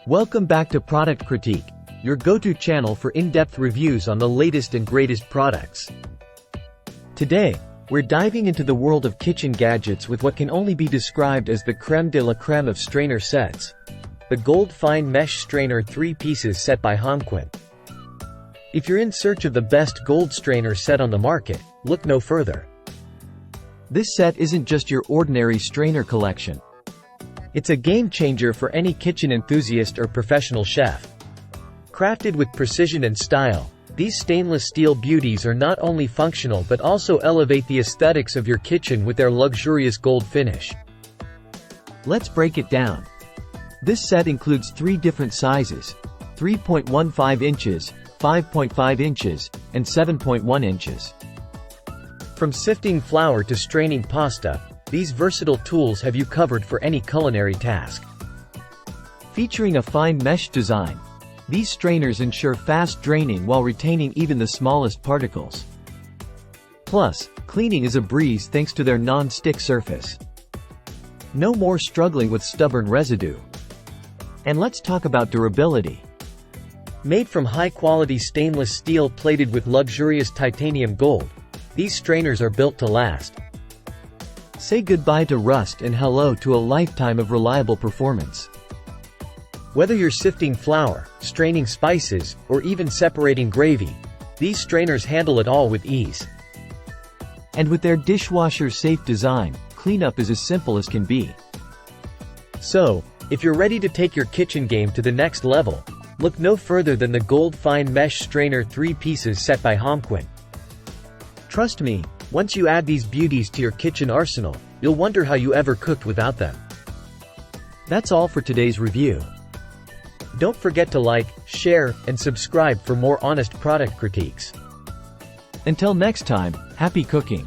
Welcome back to Product Critique, your go-to channel for in-depth reviews on the latest and greatest products. Today, we're diving into the world of kitchen gadgets with what can only be described as the creme de la creme of strainer sets. The Gold Fine Mesh Strainer 3 pieces set by HOMQUEN. If you're in search of the best gold strainer set on the market, look no further. This set isn't just your ordinary strainer collection. It's a game-changer for any kitchen enthusiast or professional chef. Crafted with precision and style, these stainless steel beauties are not only functional but also elevate the aesthetics of your kitchen with their luxurious gold finish. Let's break it down. This set includes 3 different sizes: 3.15 inches, 5.5 inches, and 7.1 inches. From sifting flour to straining pasta, these versatile tools have you covered for any culinary task. Featuring a fine mesh design, these strainers ensure fast draining while retaining even the smallest particles. Plus, cleaning is a breeze thanks to their non-stick surface. No more struggling with stubborn residue. And let's talk about durability. Made from high-quality stainless steel plated with luxurious titanium gold, these strainers are built to last. Say goodbye to rust and hello to a lifetime of reliable performance. Whether you're sifting flour, straining spices, or even separating gravy, these strainers handle it all with ease. And with their dishwasher-safe design, cleanup is as simple as can be. So, if you're ready to take your kitchen game to the next level, look no further than the Gold Fine Mesh Strainer 3 pieces set by HOMQUEN. Trust me, once you add these beauties to your kitchen arsenal, you'll wonder how you ever cooked without them. That's all for today's review. Don't forget to like, share, and subscribe for more honest product critiques. Until next time, happy cooking!